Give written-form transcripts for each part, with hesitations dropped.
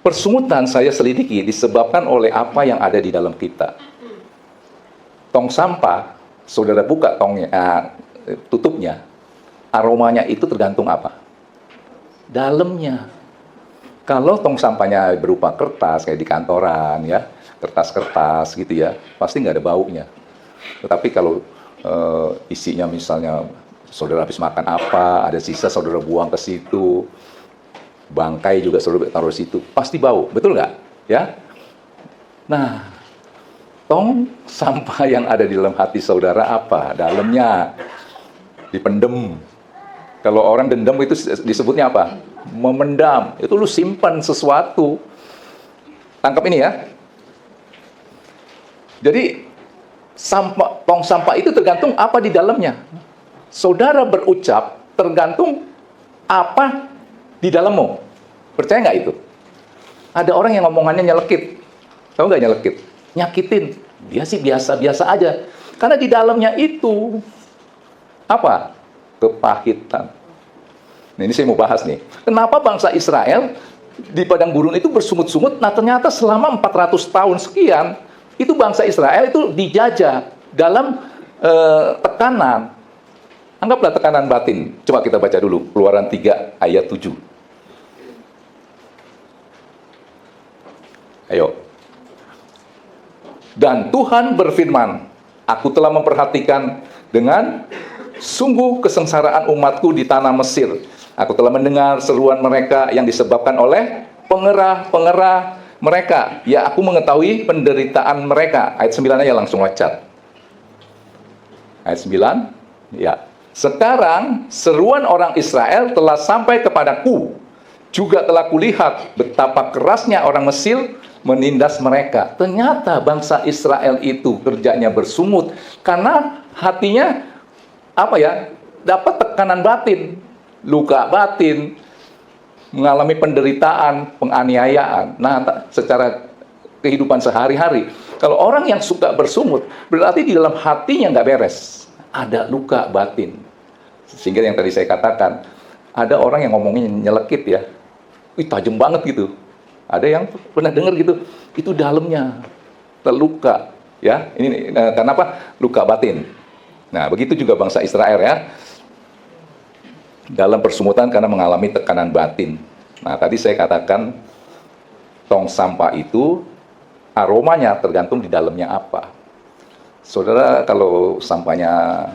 Persungutan saya selidiki disebabkan oleh apa yang ada di dalam kita. Tong sampah, saudara buka tongnya, tutupnya, aromanya itu tergantung apa? Dalamnya. Kalau tong sampahnya berupa kertas kayak di kantoran ya, kertas-kertas gitu ya, pasti nggak ada baunya. Tetapi kalau isinya misalnya saudara habis makan apa, ada sisa saudara buang ke situ, bangkai juga saudara taruh di situ, pasti bau, betul nggak? Ya. Nah, tong sampah yang ada di dalam hati saudara apa? Dalamnya dipendem. Kalau orang dendam itu disebutnya apa? Memendam. Itu lu simpan sesuatu. Tangkap ini ya. Jadi tong sampah itu tergantung apa di dalamnya. Saudara berucap tergantung apa di dalammu. Percaya nggak itu? Ada orang yang ngomongannya nyelekit. Tahu nggak nyelekit? Nyakitin. Dia sih biasa-biasa aja. Karena di dalamnya itu apa? Kepahitan. Nah, ini saya mau bahas nih. Kenapa bangsa Israel di padang gurun itu bersungut-sungut? Nah, ternyata selama 400 tahun sekian, itu bangsa Israel itu dijajah dalam tekanan. Anggaplah tekanan batin. Coba kita baca dulu Keluaran 3 ayat 7. Ayo. Dan Tuhan berfirman, aku telah memperhatikan dengan sungguh kesengsaraan umatku di tanah Mesir. Aku telah mendengar seruan mereka yang disebabkan oleh pengerah-pengerah mereka. Ya, aku mengetahui penderitaan mereka. Ayat 9 aja langsung wacat. Ayat 9, ya. Sekarang seruan orang Israel telah sampai kepadaku. Juga telah kulihat betapa kerasnya orang Mesir menindas mereka. Ternyata bangsa Israel itu kerjanya bersungut karena hatinya apa ya? Dapat tekanan batin, luka batin, mengalami penderitaan, penganiayaan. Nah, secara kehidupan sehari-hari, kalau orang yang suka bersungut, berarti di dalam hatinya nggak beres. Ada luka batin. Sehingga yang tadi saya katakan, ada orang yang ngomongnya nyelekit ya. Tajam banget gitu. Ada yang pernah dengar gitu, itu dalamnya terluka. Ya, ini karena apa? Luka batin. Nah, begitu juga bangsa Israel ya. Dalam persungutan karena mengalami tekanan batin. Nah, tadi saya katakan tong sampah itu aromanya tergantung di dalamnya apa. Saudara, kalau sampahnya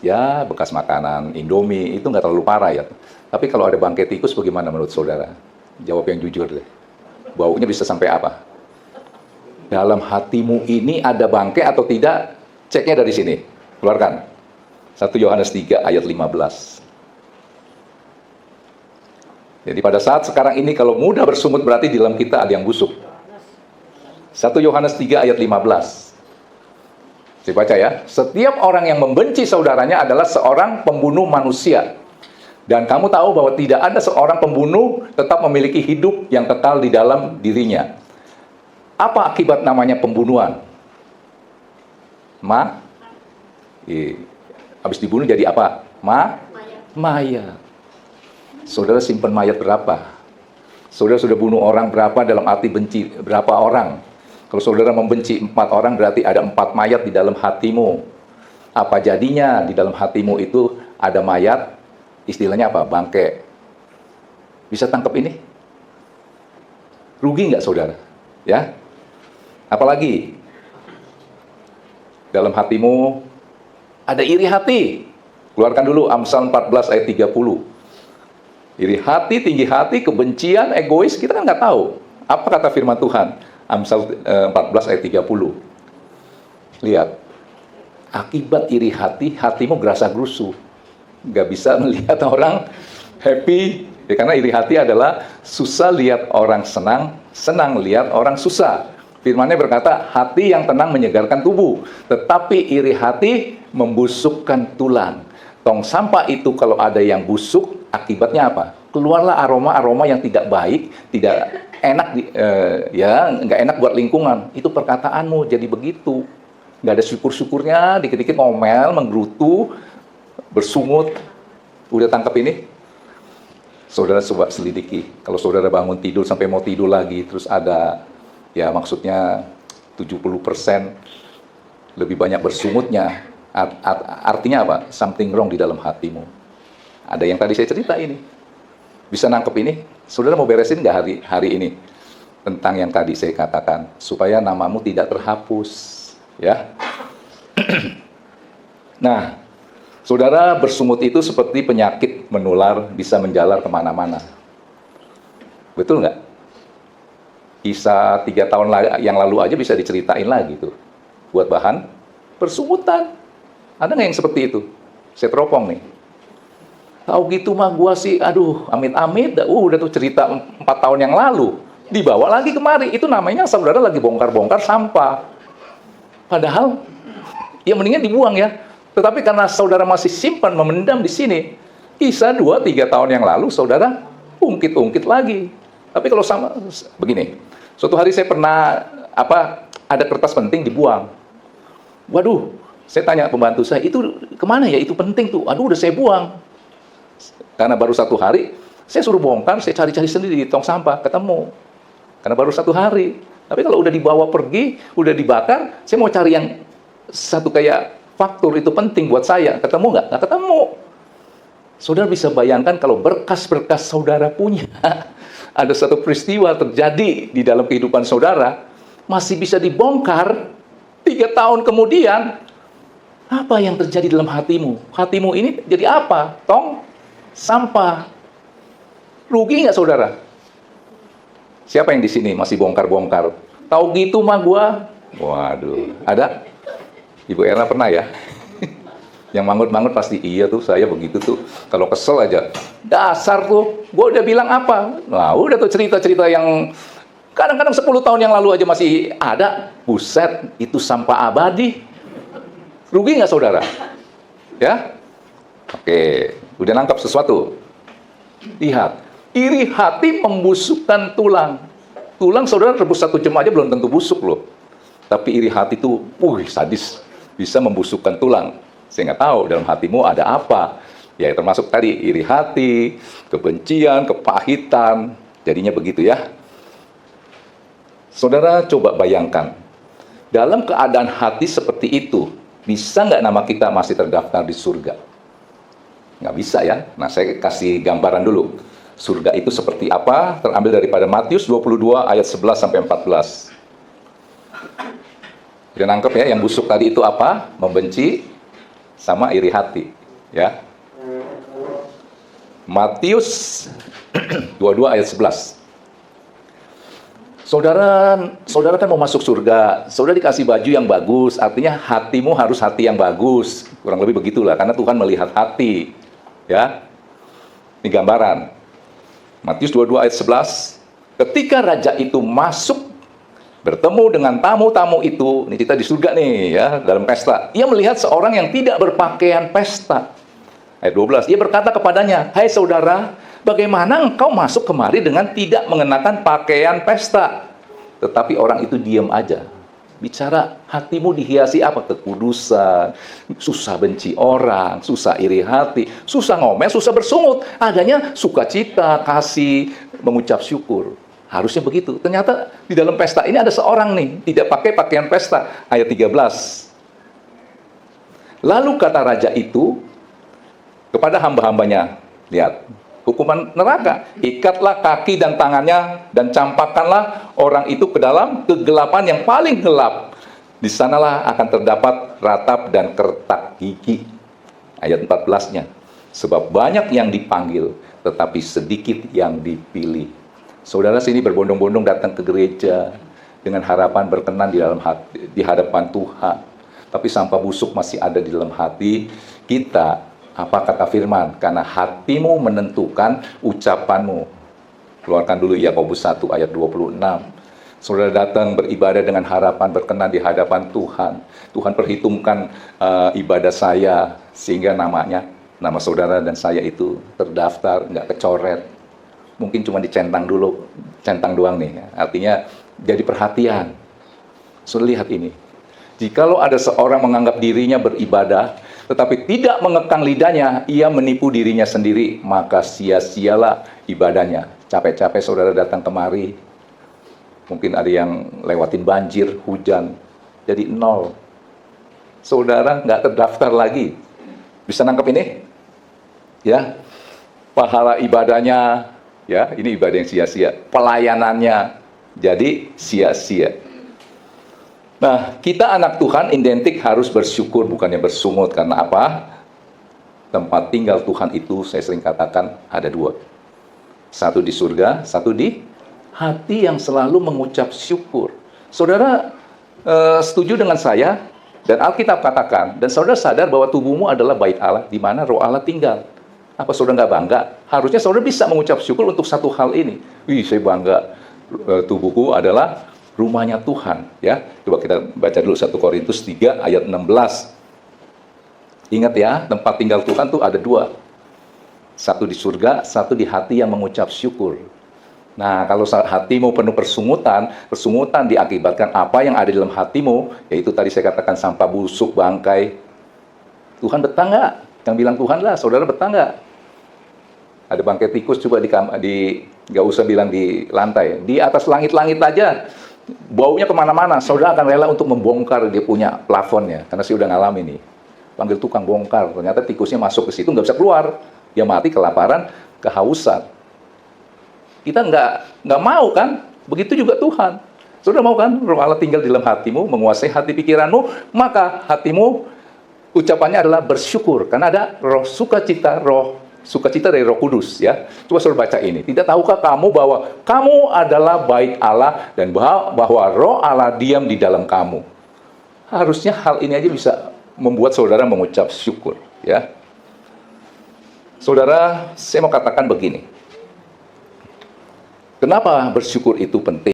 ya bekas makanan Indomie itu nggak terlalu parah ya. Tapi kalau ada bangkai tikus bagaimana menurut saudara? Jawab yang jujur deh. Baunya bisa sampai apa? Dalam hatimu ini ada bangkai atau tidak? Ceknya dari sini. Keluarkan. 1 Yohanes 3 ayat 15. Jadi pada saat sekarang ini kalau mudah bersungut berarti di dalam kita ada yang busuk. 1 Yohanes 3 ayat 15. Saya baca ya. Setiap orang yang membenci saudaranya adalah seorang pembunuh manusia. Dan kamu tahu bahwa tidak ada seorang pembunuh tetap memiliki hidup yang kekal di dalam dirinya. Apa akibat namanya pembunuhan? Habis dibunuh jadi apa? Mayat. Saudara simpan mayat berapa? Saudara sudah bunuh orang berapa dalam arti benci berapa orang? Kalau saudara membenci 4 orang berarti ada 4 mayat di dalam hatimu. Apa jadinya di dalam hatimu itu ada mayat? Istilahnya apa? Bangkai. Bisa tangkap ini? Rugi nggak saudara? Ya. Apalagi dalam hatimu ada iri hati. Keluarkan dulu Amsal 14 ayat 30. Iri hati, tinggi hati, kebencian, egois, kita kan nggak tahu. Apa kata firman Tuhan? Amsal 14 ayat 30. Lihat. Akibat iri hati, hatimu gerasa gerusu. Nggak bisa melihat orang happy. Ya, karena iri hati adalah susah lihat orang senang, senang lihat orang susah. Firman-Nya berkata, hati yang tenang menyegarkan tubuh, tetapi iri hati membusukkan tulang. Tong sampah itu kalau ada yang busuk, akibatnya apa? Keluarlah aroma-aroma yang tidak baik, tidak enak, nggak enak buat lingkungan. Itu perkataanmu jadi begitu. Nggak ada syukur-syukurnya, dikit-dikit ngomel, menggerutu, bersungut. Udah tangkap ini? Saudara coba selidiki. Kalau saudara bangun tidur sampai mau tidur lagi, terus ada, ya maksudnya 70% lebih banyak bersumutnya, artinya apa? Something wrong di dalam hatimu. Ada yang tadi saya cerita ini. Bisa nangkep ini? Saudara mau beresin nggak hari ini? Tentang yang tadi saya katakan, supaya namamu tidak terhapus. Ya. Nah, saudara, bersumut itu seperti penyakit menular, bisa menjalar kemana-mana. Betul nggak? Kisah 3 tahun yang lalu aja bisa diceritain lagi tuh. Buat bahan persumutan. Ada nggak yang seperti itu? Saya teropong nih. Tahu gitu mah gua sih, aduh, amit-amit, udah tuh cerita 4 tahun yang lalu. Dibawa lagi kemari. Itu namanya saudara lagi bongkar-bongkar sampah. Padahal, ya mendingan dibuang ya. Tetapi karena saudara masih simpan, memendam di sini, kisah 2-3 tahun yang lalu, saudara ungkit-ungkit lagi. Tapi kalau sama, begini, suatu hari saya pernah, ada kertas penting dibuang. Waduh, saya tanya pembantu saya, itu kemana ya, itu penting tuh, aduh udah saya buang. Karena baru 1 hari, saya suruh bongkar, saya cari-cari sendiri di tong sampah, ketemu. Karena baru 1 hari. Tapi kalau udah dibawa pergi, udah dibakar, saya mau cari yang satu kayak faktur itu penting buat saya. Ketemu nggak? Nggak ketemu. Saudara bisa bayangkan kalau berkas-berkas saudara punya, ada satu peristiwa terjadi di dalam kehidupan saudara, masih bisa dibongkar 3 tahun kemudian. Apa yang terjadi dalam hatimu? Hatimu ini jadi apa? Tong sampah. Rugi nggak saudara? Siapa yang di sini masih bongkar-bongkar? Tahu gitu mah gua. Waduh, ada? Ibu Erna pernah ya? Yang mangut-mangut pasti iya tuh, saya begitu tuh. Kalau kesel aja, dasar tuh, gua udah bilang apa? Nah, udah tuh cerita-cerita yang kadang-kadang 10 tahun yang lalu aja masih ada. Buset, itu sampah abadi. Rugi nggak saudara? Ya? Oke, udah nangkap sesuatu. Lihat, iri hati membusukkan tulang. Tulang saudara rebus 1 jam aja belum tentu busuk loh. Tapi iri hati itu, sadis, bisa membusukkan tulang. Saya nggak tahu dalam hatimu ada apa. Ya termasuk tadi iri hati, kebencian, kepahitan. Jadinya begitu ya. Saudara coba bayangkan, dalam keadaan hati seperti itu, bisa nggak nama kita masih terdaftar di surga? Nggak bisa ya. Nah saya kasih gambaran dulu. Surga itu seperti apa? Terambil daripada Matius 22 ayat 11 sampai 14. Udah nangkep ya, yang busuk tadi itu apa? Membenci sama iri hati, ya. Matius 22 ayat 11. Saudara kan mau masuk surga, saudara dikasih baju yang bagus, artinya hatimu harus hati yang bagus. Kurang lebih begitulah, karena Tuhan melihat hati, ya. Ini gambaran. Matius 22 ayat 11. Ketika raja itu masuk bertemu dengan tamu-tamu itu, ini kita di surga nih ya, dalam pesta. Ia melihat seorang yang tidak berpakaian pesta. Ayat 12, ia berkata kepadanya, "Hai saudara, bagaimana engkau masuk kemari dengan tidak mengenakan pakaian pesta?" Tetapi orang itu diam aja. Bicara, hatimu dihiasi apa? Kekudusan, susah benci orang, susah iri hati, susah ngomel, susah bersungut. Adanya sukacita, kasih, mengucap syukur. Harusnya begitu. Ternyata di dalam pesta ini ada seorang nih, tidak pakai pakaian pesta. Ayat 13. Lalu kata raja itu kepada hamba-hambanya, lihat, hukuman neraka, ikatlah kaki dan tangannya dan campakkanlah orang itu ke dalam kegelapan yang paling gelap. Di sanalah akan terdapat ratap dan kertak gigi. Ayat 14-nya. Sebab banyak yang dipanggil, tetapi sedikit yang dipilih. Saudara sini berbondong-bondong datang ke gereja dengan harapan berkenan di hadapan Tuhan. Tapi sampah busuk masih ada di dalam hati kita. Apa kata firman? Karena hatimu menentukan ucapanmu. Keluarkan dulu Yakobus 1 ayat 26. Saudara datang beribadah dengan harapan berkenan di hadapan Tuhan. Tuhan perhitungkan ibadah saya sehingga nama saudara dan saya itu terdaftar, nggak kecoret. Mungkin cuma dicentang dulu, centang doang nih. Artinya jadi perhatian. Saudara lihat ini. Jikalau ada seorang menganggap dirinya beribadah, tetapi tidak mengekang lidahnya, ia menipu dirinya sendiri, maka sia-sialah ibadahnya. Capek-capek saudara datang kemari, mungkin ada yang lewatin banjir, hujan, jadi nol. Saudara nggak terdaftar lagi. Bisa nangkep ini? Ya, pahala ibadahnya, ya, ini ibadah yang sia-sia. Pelayanannya jadi sia-sia. Nah, kita anak Tuhan identik harus bersyukur, bukannya bersungut. Karena apa? Tempat tinggal Tuhan itu, saya sering katakan, ada dua. Satu di surga, satu di hati yang selalu mengucap syukur. Saudara setuju dengan saya, dan Alkitab katakan, dan saudara sadar bahwa tubuhmu adalah bait Allah, di mana roh Allah tinggal. Apa saudara nggak bangga? Harusnya saudara bisa mengucap syukur untuk satu hal ini. Wih, saya bangga, tubuhku adalah rumahnya Tuhan. Ya, coba kita baca dulu 1 Korintus 3 ayat 16. Ingat ya, tempat tinggal Tuhan tuh ada dua. Satu di surga, satu di hati yang mengucap syukur. Nah, kalau hatimu penuh persungutan, persungutan diakibatkan apa yang ada dalam hatimu, yaitu tadi saya katakan sampah busuk, bangkai. Tuhan betah nggak? Yang bilang Tuhan lah, saudara betah nggak? Ada bangkai tikus coba nggak usah bilang di lantai, di atas langit-langit aja, baunya kemana-mana. Saudara akan rela untuk membongkar dia punya plafonnya, karena saya udah ngalamin nih. Panggil tukang bongkar, ternyata tikusnya masuk ke situ nggak bisa keluar, dia mati kelaparan, kehausan. Kita nggak mau kan? Begitu juga Tuhan. Saudara mau kan? Roh Allah tinggal di dalam hatimu, menguasai hati pikiranmu, maka hatimu ucapannya adalah bersyukur. Karena ada roh sukacita dari Roh Kudus, ya. Coba saudara baca ini. Tidak tahukah kamu bahwa kamu adalah bait Allah dan bahwa Roh Allah diam di dalam kamu? Harusnya hal ini aja bisa membuat saudara mengucap syukur, ya. Saudara, saya mau katakan begini. Kenapa bersyukur itu penting?